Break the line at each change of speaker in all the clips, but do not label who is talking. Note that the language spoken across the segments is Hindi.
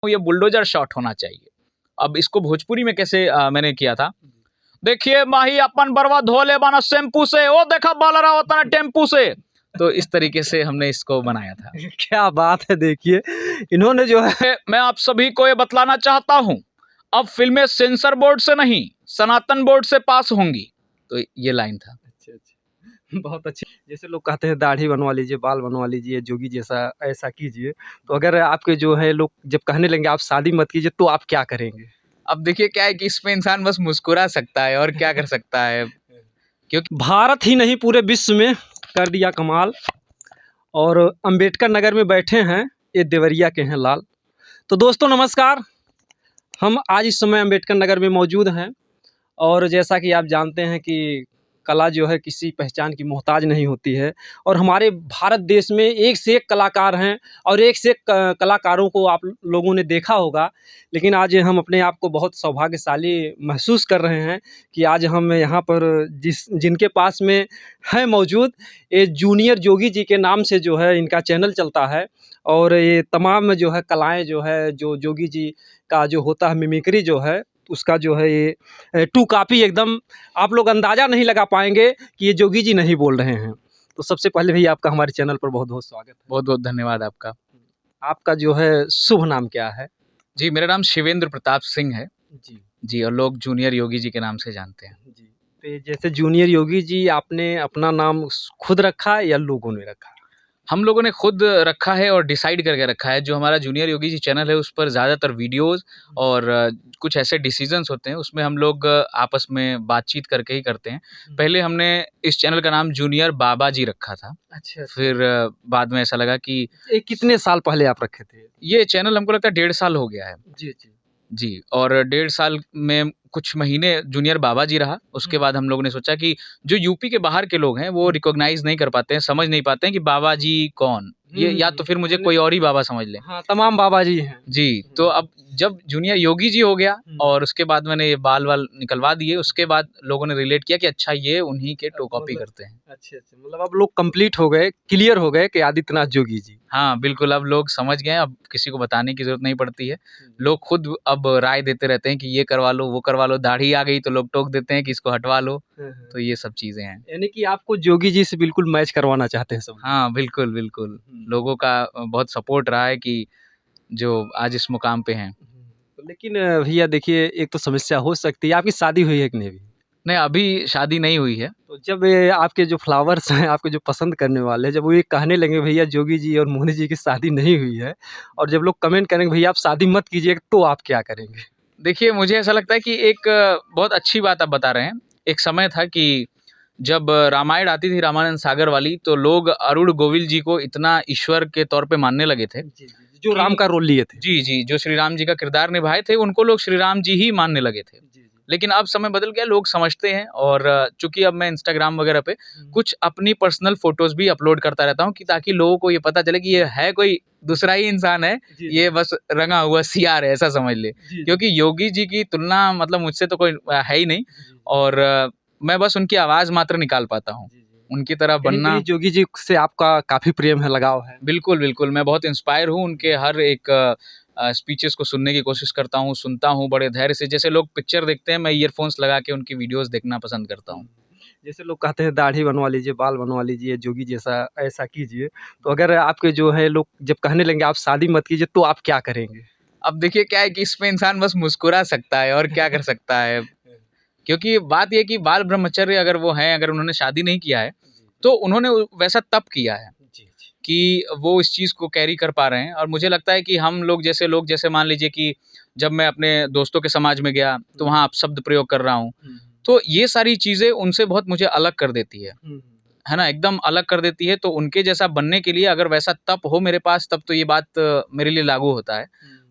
ये बुलडोजर शॉट होना चाहिए। अब इसको भोजपुरी में कैसे मैंने किया था, देखिए माही अपन बरवा धोले बाना शैम्पू से, ओ देखा बाल रहा होता ना टेम्पू से। तो इस तरीके से हमने इसको बनाया था।
क्या बात है। देखिए इन्होंने जो है,
मैं आप सभी को ये बतलाना चाहता हूँ, अब फिल्में सेंसर बोर्ड से नहीं सनातन बोर्ड से पास होंगी। तो ये लाइन था।
अच्छा बहुत अच्छी। जैसे लोग कहते हैं दाढ़ी बनवा लीजिए, बाल बनवा लीजिए, जोगी जैसा ऐसा कीजिए, तो अगर आपके जो है लोग जब कहने लेंगे आप शादी मत कीजिए, तो आप क्या करेंगे?
अब देखिए क्या है कि इसमें इंसान बस मुस्कुरा सकता है और क्या कर सकता है, क्योंकि
भारत ही नहीं पूरे विश्व में कर दिया कमाल। और अंबेडकर नगर में बैठे हैं, ये देवरिया के हैं लाल। तो दोस्तों नमस्कार, हम आज इस समय अंबेडकर नगर में मौजूद हैं। और जैसा कि आप जानते हैं कि कला जो है किसी पहचान की मोहताज नहीं होती है, और हमारे भारत देश में एक से एक कलाकार हैं, और एक से एक कलाकारों को आप लोगों ने देखा होगा। लेकिन आज हम अपने आप को बहुत सौभाग्यशाली महसूस कर रहे हैं कि आज हम यहाँ पर जिनके पास में है मौजूद, ये जूनियर जोगी जी के नाम से जो है इनका चैनल चलता है। और ये तमाम जो है कलाएँ जो है, जो जोगी जी का जो होता है मिमिक्री जो है, उसका जो है ये टू कॉपी एकदम आप लोग अंदाज़ा नहीं लगा पाएंगे कि ये जोगी जी नहीं बोल रहे हैं। तो सबसे पहले भैया आपका हमारे चैनल पर बहुत बहुत स्वागत है।
बहुत बहुत धन्यवाद आपका।
आपका जो है शुभ नाम क्या है?
जी मेरा नाम शिवेंद्र प्रताप सिंह है
जी
जी, और लोग जूनियर योगी जी के नाम से जानते हैं।
जी। तो ये जैसे जूनियर योगी जी, आपने अपना नाम खुद रखा है या लोगों ने रखा?
हम लोगों ने खुद रखा है और डिसाइड करके रखा है। जो हमारा जूनियर योगी जी चैनल है उस पर ज़्यादातर वीडियोस और कुछ ऐसे डिसीजंस होते हैं, उसमें हम लोग आपस में बातचीत करके ही करते हैं। पहले हमने इस चैनल का नाम जूनियर बाबा जी रखा था।
अच्छा।
फिर बाद में ऐसा लगा कि
ये कितने साल पहले आप रखे थे?
ये चैनल हमको लगता है 1.5 साल हो गया है।
जी जी।
जी, और 1.5 साल में कुछ महीने जूनियर बाबा जी रहा। उसके बाद हम लोगों ने सोचा कि जो यूपी के बाहर के लोग हैं वो रिकॉग्नाइज़ नहीं कर पाते हैं, समझ नहीं पाते हैं कि बाबा जी कौन? ये या तो फिर मुझे कोई और ही बाबा समझ लें।
हाँ, तमाम बाबा जी हैं।
जी, तो अब जब जूनियर योगी जी हो गया और उसके बाद मैंने ये बाल-वाल निकलवा दिए, उसके बाद लोगों ने रिलेट किया कि अच्छा ये उन्हीं के टू कॉपी करते हैं।
अच्छा अच्छा, मतलब अब लोग कंप्लीट हो गए, क्लियर हो गए कि आदित्यनाथ जोगी जी।
हाँ, बिल्कुल, अब लोग समझ गए हैं, अब किसी को बताने की ज़रूरत नहीं पड़ती है। लोग खुद अब राय देते रहते हैं कि ये करवा लो, वो करवा लो, दाढ़ी आ गई तो लोग टोक देते हैं कि इसको हटवा लो, तो ये सब चीज़ें हैं।
यानी कि आपको जोगी जी से बिल्कुल मैच करवाना चाहते हैं सब लोग।
हाँ, बिल्कुल, बिल्कुल। लोगों का बहुत सपोर्ट रहा है कि जो आज इस मुकाम पे हैं।
लेकिन भैया देखिए, एक तो समस्या हो सकती है, आपकी शादी हुई है कि नहीं अभी?
नहीं, अभी शादी नहीं हुई है।
तो जब ये आपके जो फ्लावर्स हैं, आपके जो पसंद करने वाले हैं, जब वो ये कहने लगे भैया जोगी जी और मोहनी जी की शादी नहीं हुई है, और जब लोग कमेंट करेंगे भैया आप शादी मत कीजिए, तो आप क्या करेंगे?
देखिए, मुझे ऐसा लगता है कि एक बहुत अच्छी बात आप बता रहे हैं। एक समय था कि जब रामायण आती थी रामानंद सागर वाली, तो लोग अरुण गोविल जी को इतना ईश्वर के तौर पे मानने लगे थे।
जी, जी, जो राम का रोल लिए थे।
जी, जी, जो श्री राम जी का किरदार निभाए थे, उनको लोग श्री राम जी ही मानने लगे थे।
जी, जी।
लेकिन अब समय बदल गया, लोग समझते हैं और चूँकि अब मैं इंस्टाग्राम वगैरह पे कुछ अपनी पर्सनल फ़ोटोज़ भी अपलोड करता रहता हूँ कि ताकि लोगों को ये पता चले कि ये है कोई दूसरा ही इंसान है, ये बस रंगा हुआ सीआर है, ऐसा समझ ले। क्योंकि योगी जी की तुलना मतलब मुझसे तो कोई है ही नहीं, और मैं बस उनकी आवाज़ मात्र निकाल पाता हूँ। उनकी तरह बनना
जोगी जी से आपका काफ़ी प्रेम है, लगाव है।
बिल्कुल, बिल्कुल, मैं बहुत इंस्पायर हूँ उनके हर एक स्पीचेस को सुनने की कोशिश करता हूँ, सुनता हूँ बड़े धैर्य से। जैसे लोग पिक्चर देखते हैं, मैं ईयरफ़ोन्स लगा के उनकी वीडियोज़ देखना पसंद करता हूँ।
जैसे लोग कहते हैं दाढ़ी बनवा लीजिए, बाल बनवा लीजिए, जोगी जैसा ऐसा कीजिए, तो अगर आपके जो है लोग जब कहने लगेंगे आप शादी मत कीजिए, तो आप क्या करेंगे?
अब देखिए क्या है कि इसमें इंसान बस मुस्कुरा सकता है और क्या कर सकता है। क्योंकि बात ये है कि बाल ब्रह्मचर्य अगर वो हैं, अगर उन्होंने शादी नहीं किया है, तो उन्होंने वैसा तप किया है कि वो इस चीज़ को कैरी कर पा रहे हैं। और मुझे लगता है कि हम लोग जैसे मान लीजिए कि जब मैं अपने दोस्तों के समाज में गया, तो वहाँ अपशब्द प्रयोग कर रहा हूँ, तो ये सारी चीज़ें उनसे बहुत मुझे अलग कर देती है ना? एकदम अलग कर देती है। तो उनके जैसा बनने के लिए अगर वैसा तप हो मेरे पास, तब तो ये बात मेरे लिए लागू होता है।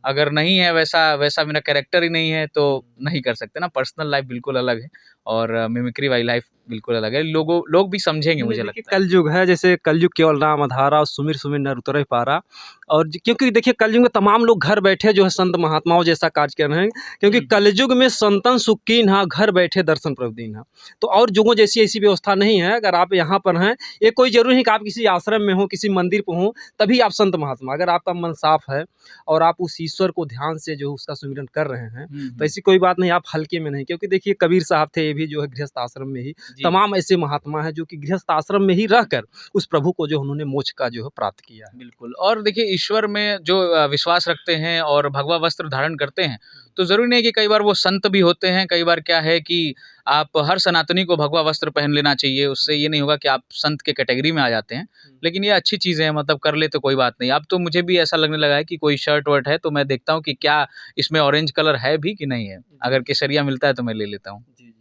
अगर नहीं है वैसा मेरा कैरेक्टर ही नहीं है, तो नहीं कर सकते ना, पर्सनल लाइफ़ बिल्कुल अलग है। और मिमिक्री वाली लाइफ बिल्कुल अलग है। लोग भी समझेंगे मुझे लगता है।
कलयुग है, जैसे कलयुग केवल राम आधारा और सुमिर सुमिर नर उतरहि पारा। और क्योंकि देखिए कलयुग में तमाम लोग घर बैठे जो है संत महात्माओं जैसा कार्य कर रहे हैं, क्योंकि कलयुग में संतन सुख कीन हा, घर बैठे दर्शन प्रभु दीन हा। तो और युगों जैसी ऐसी व्यवस्था नहीं है। अगर आप यहाँ पर हैं, ये कोई जरूरी नहीं कि आप किसी आश्रम में हो, किसी मंदिर पर हो तभी आप संत महात्मा। अगर आपका मन साफ है और आप उस ईश्वर को ध्यान से जो उसका सुमिरन कर रहे हैं तो ऐसी कोई बात नहीं, आप हल्के में नहीं। क्योंकि देखिए कबीर साहब थे, ये भी जो है गृहस्थ आश्रम में ही। तमाम ऐसे महात्मा हैं जो कि गृहस्थ आश्रम में ही रहकर उस प्रभु को जो उन्होंने मोक्ष का जो है प्राप्त किया है।
बिल्कुल। और देखिए ईश्वर में जो विश्वास रखते हैं और भगवा वस्त्र धारण करते हैं, तो ज़रूरी नहीं कि कई बार वो संत भी होते हैं। कई बार क्या है कि आप हर सनातनी को भगवा वस्त्र पहन लेना चाहिए, उससे ये नहीं होगा कि आप संत के कैटेगरी में आ जाते हैं। लेकिन ये अच्छी चीज़ें हैं, मतलब कर ले तो कोई बात नहीं। अब तो मुझे भी ऐसा लगने लगा है कि कोई शर्ट वर्ट है तो मैं देखता हूँ कि क्या इसमें ऑरेंज कलर है भी कि नहीं है। अगर केसरिया मिलता है तो मैं ले लेता हूँ।
जी, जी।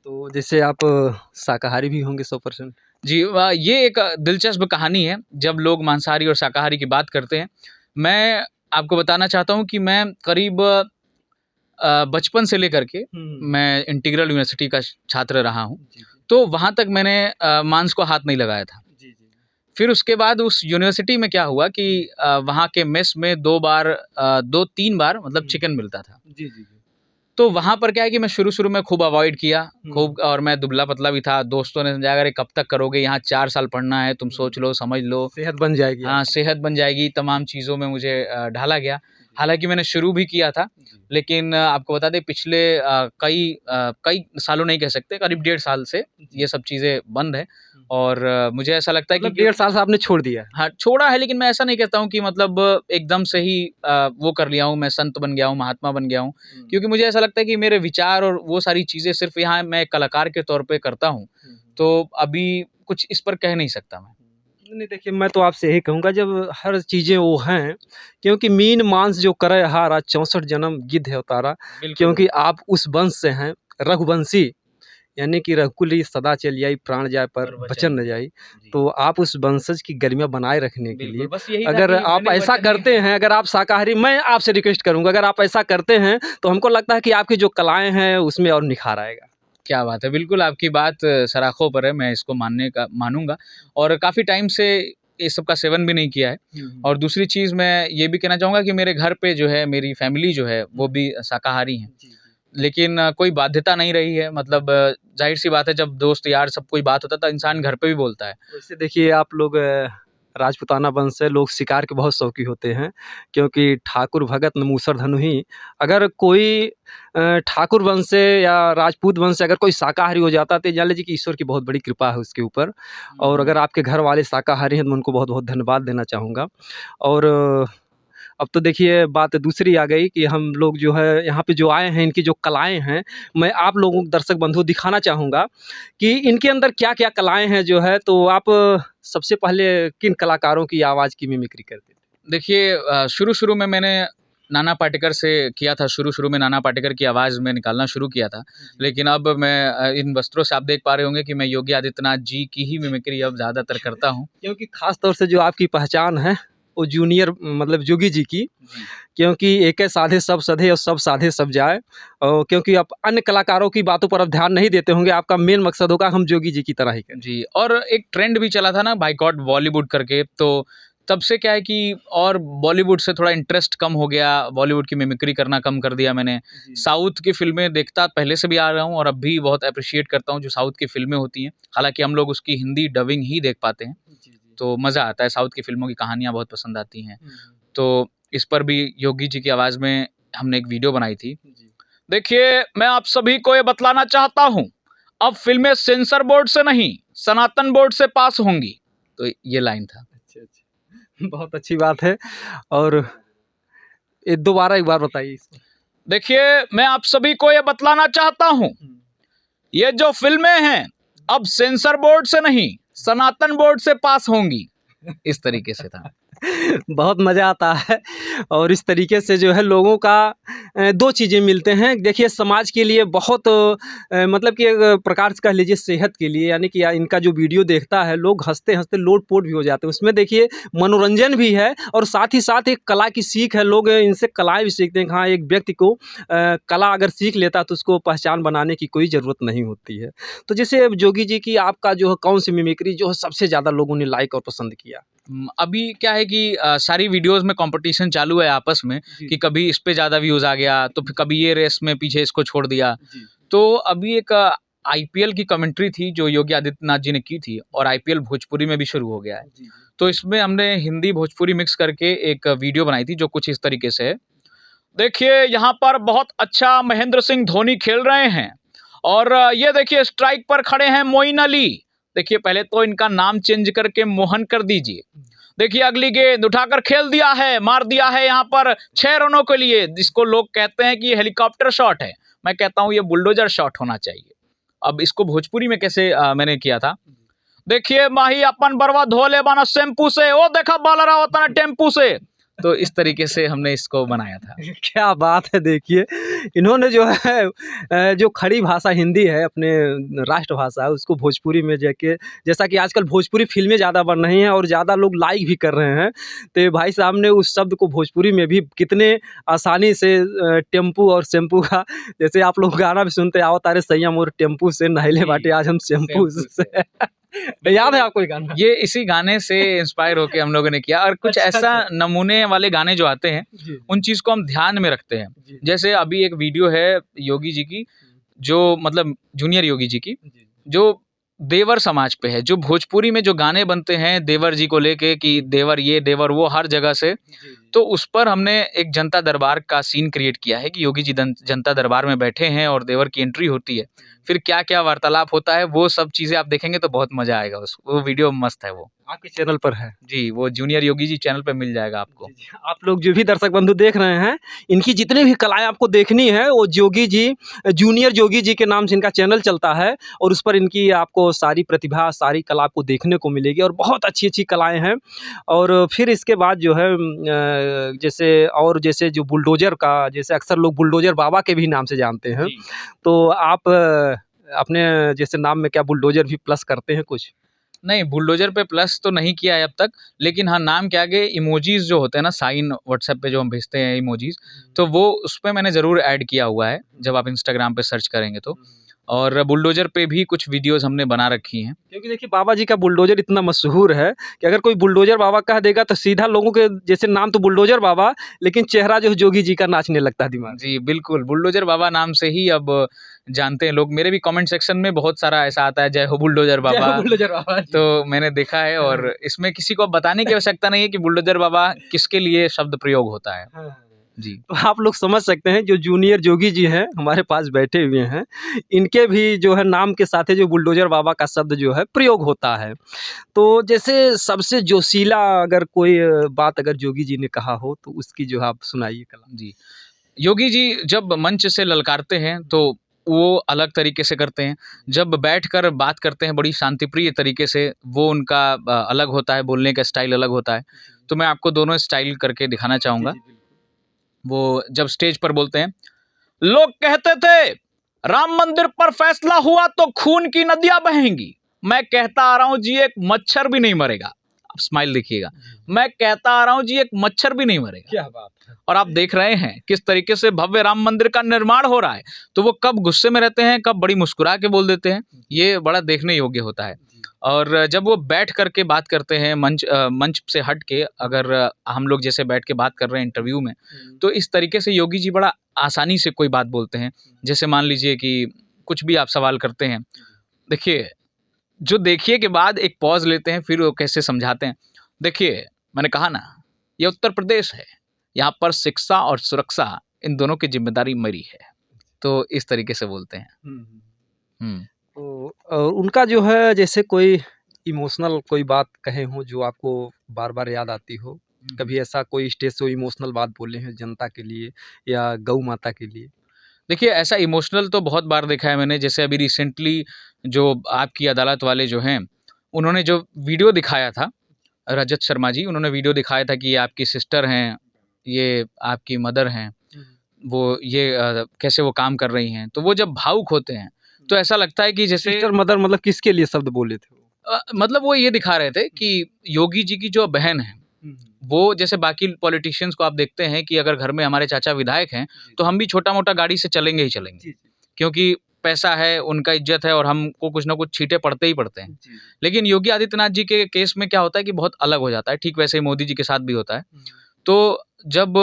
तो जैसे आप शाकाहारी भी होंगे 100%?
जी, ये एक दिलचस्प कहानी है। जब लोग मांसाहारी और शाकाहारी की बात करते हैं, मैं आपको बताना चाहता हूँ कि मैं करीब बचपन से लेकर के मैं इंटीग्रल यूनिवर्सिटी का छात्र रहा हूँ। तो वहाँ तक मैंने मांस को हाथ नहीं लगाया था। फिर उसके बाद उस यूनिवर्सिटी में क्या हुआ कि वहाँ के मेस में 2-3 बार मतलब चिकन मिलता था। तो वहाँ पर क्या है कि मैं शुरू में खूब अवॉइड किया, खूब। और मैं दुबला पतला भी था। दोस्तों ने समझाया अरे कब तक करोगे, यहाँ 4 साल पढ़ना है, तुम सोच लो, समझ लो,
सेहत बन जाएगी।
हाँ, सेहत बन जाएगी। तमाम चीज़ों में मुझे ढाला गया। हालांकि मैंने शुरू भी किया था, लेकिन आपको बता दें पिछले कई सालों नहीं कह सकते, करीब 1.5 साल से ये सब चीज़ें बंद है। और मुझे ऐसा लगता है कि
1.5 साल से आपने छोड़ दिया है?
हाँ, छोड़ा है, लेकिन मैं ऐसा नहीं कहता हूँ कि मतलब एकदम से ही वो कर लिया हूँ, मैं संत बन गया हूँ, महात्मा बन गया हूँ। क्योंकि मुझे ऐसा लगता है कि मेरे विचार और वो सारी चीज़ें सिर्फ यहाँ मैं कलाकार के तौर पे करता हूँ, तो अभी कुछ इस पर कह नहीं सकता मैं।
नहीं देखिए, मैं तो आपसे यही कहूँगा, जब हर चीज़ें वो हैं, क्योंकि मीन मांस जो करे हारा 64 जन्म गिद्ध है उतारा। क्योंकि आप उस वंश से हैं, रघुवंशी, यानी कि रघुकुल सदा चल जाई, प्राण जाए पर वचन न जाई। तो आप उस वंशज की गरिमा बनाए रखने के लिए अगर आप ऐसा करते हैं, अगर आप शाकाहारी, मैं आपसे रिक्वेस्ट करूँगा अगर आप ऐसा करते हैं तो हमको लगता है कि आपकी जो कलाएँ हैं उसमें और निखार आएगा।
क्या बात है! बिल्कुल आपकी बात सराखों पर है, मैं इसको मानूँगा। और काफ़ी टाइम से इस सब का सेवन भी नहीं किया है। और दूसरी चीज़ मैं ये भी कहना चाहूँगा कि मेरे घर पे जो है, मेरी फैमिली जो है वो भी शाकाहारी हैं। लेकिन कोई बाध्यता नहीं रही है, मतलब ज़ाहिर-सी बात है, जब दोस्त यार सब कोई बात होता है तो इंसान घर पे भी बोलता है।
वैसे देखिए आप लोग राजपूताना वंश से, लोग शिकार के बहुत शौकी होते हैं, क्योंकि ठाकुर भगत न मूसर धनुही। अगर कोई ठाकुर वंश से या राजपूत वंश से अगर कोई शाकाहारी हो जाता है तो जान लीजिए कि ईश्वर की बहुत बड़ी कृपा है उसके ऊपर। और अगर आपके घर वाले शाकाहारी हैं तो मैं उनको बहुत बहुत धन्यवाद देना चाहूँगा। और अब तो देखिए बात दूसरी आ गई कि हम लोग जो है यहाँ पे जो आए हैं, इनकी जो कलाएँ हैं, मैं आप लोगों को दर्शक बंधु दिखाना चाहूँगा कि इनके अंदर क्या-क्या कलाएँ हैं जो है। तो आप सबसे पहले किन कलाकारों की आवाज़ की मिमिक्री करते थे?
देखिए शुरू में मैंने नाना पाटेकर से किया था। शुरू में नाना पाटेकर की आवाज़ में निकालना शुरू किया था। लेकिन अब मैं इन वस्त्रों से आप देख पा रहे होंगे कि मैं योगी आदित्यनाथ जी की ही मिमिक्री अब ज़्यादातर करता हूँ।
क्योंकि ख़ास तौर से जो आपकी पहचान है वो जूनियर मतलब जोगी जी की, क्योंकि एके साधे सब सधे और सब साधे सब जाए। और क्योंकि आप अन्य कलाकारों की बातों पर अब ध्यान नहीं देते होंगे, आपका मेन मकसद होगा हम जोगी जी की तरह ही करें।
जी, और एक ट्रेंड भी चला था ना बायकॉट बॉलीवुड करके, तो तब से क्या है कि और बॉलीवुड से थोड़ा इंटरेस्ट कम हो गया, बॉलीवुड की मिमिक्री करना कम कर दिया मैंने। साउथ की फ़िल्में देखता पहले से भी आ रहा हूँ और अब भी बहुत एप्रिशिएट करता हूँ जो साउथ की फ़िल्में होती हैं। हालाँकि हम लोग उसकी हिंदी डबिंग ही देख पाते हैं, तो मज़ा आता है। साउथ की फ़िल्मों की कहानियाँ बहुत पसंद आती हैं। तो इस पर भी योगी जी की आवाज़ में हमने एक वीडियो बनाई थी। देखिए, मैं आप सभी को ये बतलाना चाहता हूँ, अब फ़िल्में सेंसर बोर्ड से नहीं, सनातन बोर्ड से पास होंगी। तो ये लाइन था।
अच्छा। बहुत अच्छी बात है। और ये दोबारा एक बार बताइए इसको।
देखिए, मैं आप सभी को ये बतलाना चाहता हूँ, ये जो फ़िल्में हैं, अब सेंसर बोर्ड से नहीं, सनातन बोर्ड से पास होंगी। इस तरीके से था।
बहुत मज़ा आता है। और इस तरीके से जो है लोगों का दो चीज़ें मिलते हैं। देखिए समाज के लिए बहुत मतलब कि एक प्रकार से कह लीजिए सेहत के लिए, यानी कि इनका जो वीडियो देखता है लोग हँसते-हँसते लोट-पोट भी हो जाते हैं। उसमें देखिए मनोरंजन भी है और साथ ही साथ एक कला की सीख है। लोग इनसे कलाएँ भी सीखते हैं कि हाँ, एक व्यक्ति को कला अगर सीख लेता है तो उसको पहचान बनाने की कोई ज़रूरत नहीं होती है। तो जैसे जोगी जी की आपका जो है कौन-सी मिमिक्री जो है सबसे ज़्यादा लोगों ने लाइक और पसंद किया?
अभी क्या है कि सारी वीडियोस में कंपटीशन चालू है आपस में
जी।
कि कभी इस पे ज़्यादा व्यूज़ आ गया तो फिर कभी ये रेस में पीछे इसको छोड़ दिया।
जी।
तो अभी एक आईपीएल की कमेंट्री थी जो योगी आदित्यनाथ जी ने की थी और आईपीएल भोजपुरी में भी शुरू हो गया है।
जी, जी।
तो इसमें हमने हिंदी भोजपुरी मिक्स करके एक वीडियो बनाई थी जो कुछ इस तरीके से है। देखिए यहाँ पर बहुत अच्छा महेंद्र सिंह धोनी खेल रहे हैं और ये देखिए स्ट्राइक पर खड़े हैं मोइन अली। देखिए पहले तो इनका नाम चेंज करके मोहन कर दीजिए। देखिए अगली गेंद उठाकर खेल दिया है, मार दिया है यहाँ पर 6 रनों के लिए, जिसको लोग कहते हैं कि ये हेलीकॉप्टर शॉट है। मैं कहता हूँ ये बुलडोजर शॉट होना चाहिए। अब इसको भोजपुरी में कैसे मैंने किया था, देखिए माही अपन बरवा धोले बाना शैम्पू से, ओ देखा बालरा होता ना टेम्पू से। तो इस तरीके से हमने इसको बनाया था।
क्या बात है! देखिए इन्होंने जो है जो खड़ी भाषा हिंदी है अपने राष्ट्रभाषा है उसको भोजपुरी में जाके, जैसा कि आजकल भोजपुरी फ़िल्में ज़्यादा बन रही हैं और ज़्यादा लोग लाइक भी कर रहे हैं। तो ये भाई साहब ने उस शब्द को भोजपुरी में भी कितने आसानी से टेम्पू और शैम्पू का, जैसे आप लोग गाना भी सुनते आओ तारे सैया मोर टेम्पू से नहले
जी,
बाटे आज हम शैम्पू
शैम्पू
से। तो याद है आपको ये गाना?
ये इसी गाने से इंस्पायर होके हम लोगों ने किया और कुछ
अच्छा,
ऐसा
अच्छा।
नमूने वाले गाने जो आते हैं
जी,
उन चीज़ को हम ध्यान में रखते हैं।
जी।
जैसे अभी एक वीडियो है योगी जी की, जो मतलब जूनियर योगी जी की,
जी।
जो देवर समाज पे है, जो भोजपुरी में जो गाने बनते हैं देवर जी को लेके कि देवर ये देवर वो हर जगह से,
जी, जी।
तो उस पर हमने एक जनता दरबार का सीन क्रिएट किया है कि योगी जी जनता दरबार में बैठे हैं और देवर की एंट्री होती है। फिर क्या-क्या वार्तालाप होता है वो सब चीज़ें आप देखेंगे तो बहुत मज़ा आएगा। उस वो वीडियो मस्त है वो।
आपके चैनल पर है?
जी, वो जूनियर योगी जी चैनल पे मिल जाएगा आपको।
जी, जी। आप लोग जो भी दर्शक बंधु देख रहे हैं, इनकी जितनी भी कलाएँ आपको देखनी है, वो जोगी जी, जूनियर जोगी जी के नाम से इनका चैनल चलता है और उस पर इनकी आपको सारी प्रतिभा, सारी कला आपको देखने को मिलेगी और बहुत अच्छी-अच्छी कलाएँ हैं। और फिर इसके बाद जो है जैसे जो बुलडोज़र का, जैसे अक्सर लोग बुलडोज़र बाबा के भी नाम से जानते हैं।
जी।
तो आप अपने जैसे नाम में क्या बुलडोज़र भी प्लस करते हैं कुछ?
नहीं, बुलडोज़र पे प्लस तो नहीं किया है अब तक, लेकिन हाँ, नाम के आगे इमोजीज़ जो होते हैं ना, साइन व्हाट्सएप पे जो हम भेजते हैं इमोजीज़, तो वो उसपे मैंने ज़रूर ऐड किया हुआ है, जब आप इंस्टाग्राम पे सर्च करेंगे तो। और बुलडोज़र पे भी कुछ वीडियोज़ हमने बना रखी हैं।
क्योंकि देखिए बाबा जी का बुलडोज़र इतना मशहूर है कि अगर कोई बुलडोज़र बाबा कह देगा तो सीधा लोगों के जैसे नाम तो बुलडोज़र बाबा, लेकिन चेहरा जो है जोगी जी का नाचने लगता है दिमाग में।
जी, बिल्कुल, बुलडोज़र बाबा नाम से ही अब जानते हैं लोग। मेरे भी कमेंट सेक्शन में बहुत सारा ऐसा आता है, जय हो बुलडोज़र
जय हो
बाबा।
बुलडोज़र बाबा जी।
तो मैंने देखा है और इसमें किसी को अब बताने की आवश्यकता नहीं है कि बुलडोज़र बाबा किसके लिए शब्द प्रयोग होता है।
हाँ।
जी।
तो आप लोग समझ सकते हैं जो जूनियर जोगी जी हैं, हमारे पास बैठे हुए हैं, इनके भी जो है नाम के साथ है जो बुलडोज़र बाबा का शब्द जो है प्रयोग होता है। तो जैसे सबसे जोशीला अगर कोई बात अगर जोगी जी ने कहा हो तो उसकी जो है आप सुनाइए कला।
जी। योगी जी जब मंच से ललकारते हैं तो वो अलग तरीके से करते हैं। जब बैठकर बात करते हैं बड़ी शांतिप्रिय तरीके से, वो उनका अलग होता है, बोलने का स्टाइल अलग होता है। तो मैं आपको दोनों स्टाइल करके दिखाना चाहूँगा।
जी, जी, बिल्कुल।
वो जब स्टेज पर बोलते हैं, लोग कहते थे राम मंदिर पर फैसला हुआ तो खून की नदियां बहेंगी। मैं कहता आ रहा हूं जी एक मच्छर भी नहीं मरेगा। आप स्माइल देखिएगा। मैं कहता आ रहा हूं जी एक मच्छर भी नहीं मरेगा।
क्या बात है!
और आप देख रहे हैं किस तरीके से भव्य राम मंदिर का निर्माण हो रहा है। तो वो कब गुस्से में रहते हैं, कब बड़ी मुस्कुरा के बोल देते हैं, ये बड़ा देखने योग्य होता है। और जब वो बैठ करके बात करते हैं मंच से हट के, अगर हम लोग जैसे बैठ के बात कर रहे हैं इंटरव्यू में, तो इस तरीके से योगी जी बड़ा आसानी से कोई बात बोलते हैं। जैसे मान लीजिए कि कुछ भी आप सवाल करते हैं, देखिए जो देखिए के बाद एक पॉज़ लेते हैं, फिर वो कैसे समझाते हैं। देखिए, मैंने कहा ना, ये उत्तर प्रदेश है, यहाँ पर शिक्षा और सुरक्षा इन दोनों की ज़िम्मेदारी मेरी है। तो इस तरीके से बोलते हैं।
हुँ, हुँ।
हुँ।
तो उनका जो है जैसे कोई इमोशनल कोई बात कहे हों जो आपको बार-बार याद आती हो? कभी ऐसा कोई स्टेज से इमोशनल बात बोले हैं जनता के लिए या गऊ माता के लिए?
देखिए, ऐसा इमोशनल तो बहुत बार देखा है मैंने। जैसे अभी रिसेंटली जो आपकी अदालत वाले जो हैं, उन्होंने जो वीडियो दिखाया था, रजत शर्मा जी, उन्होंने वीडियो दिखाया था कि ये आपकी सिस्टर हैं, ये आपकी मदर हैं, वो ये कैसे वो काम कर रही हैं। तो वो जब भावुक होते हैं तो ऐसा लगता है कि जैसे
सिस्टर मदर मतलब किसके लिए शब्द बोले थे वो?
मतलब वो ये दिखा रहे थे कि योगी जी की जो बहन है, वो जैसे बाकी पॉलिटिशियंस को आप देखते हैं कि अगर घर में हमारे चाचा विधायक हैं तो हम भी छोटा मोटा गाड़ी से चलेंगे ही चलेंगे, क्योंकि पैसा है, उनका इज्जत है और हमको कुछ ना कुछ छींटे पड़ते ही पड़ते हैं। लेकिन योगी आदित्यनाथ जी के केस में क्या होता है कि बहुत अलग हो जाता है। ठीक वैसे ही मोदी जी के साथ भी होता है। तो जब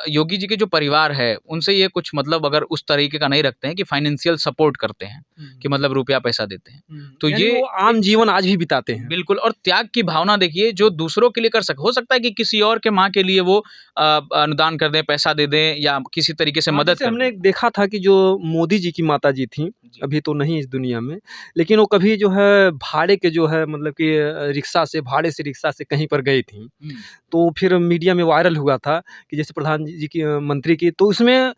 योगी जी के जो परिवार है उनसे ये कुछ मतलब अगर उस तरीके का नहीं रखते हैं कि फाइनेंशियल सपोर्ट करते हैं, कि मतलब रुपया पैसा देते हैं, तो
यानी
ये
वो आम जीवन आज भी बिताते हैं।
बिल्कुल। और त्याग की भावना देखिए, जो दूसरों के लिए हो सकता है कि किसी और के माँ के लिए वो अनुदान कर दें, पैसा दे दें या किसी तरीके से
हाँ,
मदद
जैसे
कर
हमने
दें।
देखा था कि जो मोदी जी की माता जी थीं,
जी।
अभी तो नहीं इस दुनिया में, लेकिन वो कभी जो है भाड़े के जो है मतलब कि भाड़े से रिक्शा से कहीं पर गई थीं। तो फिर मीडिया में वायरल हुआ था कि जैसे प्रधान जी की मंत्री की, तो उसमें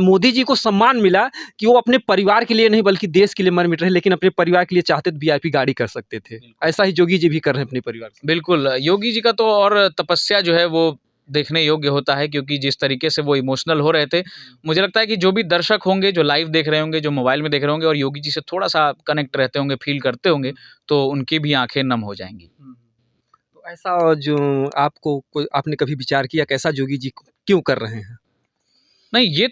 मोदी जी को सम्मान मिला कि वो अपने परिवार के लिए नहीं बल्कि देश के लिए मर मिट रहे, लेकिन अपने परिवार के लिए चाहते तो वीआईपी गाड़ी कर सकते थे। ऐसा ही योगी जी भी कर रहे हैं अपने परिवार से।
बिल्कुल, योगी जी का तो और तपस्या जो है वो देखने योग्य होता है, क्योंकि जिस तरीके से वो इमोशनल हो रहे थे, मुझे लगता है कि जो भी दर्शक होंगे, जो लाइव देख रहे होंगे, जो मोबाइल में देख रहे होंगे और योगी जी से थोड़ा-सा कनेक्ट रहते होंगे, फ़ील करते होंगे, तो उनकी भी आँखें नम हो जाएँगी।
तो ऐसा जो आपको कोई आपने कभी विचार किया कैसा योगी जी क्यों कर रहे हैं?
नहीं, ये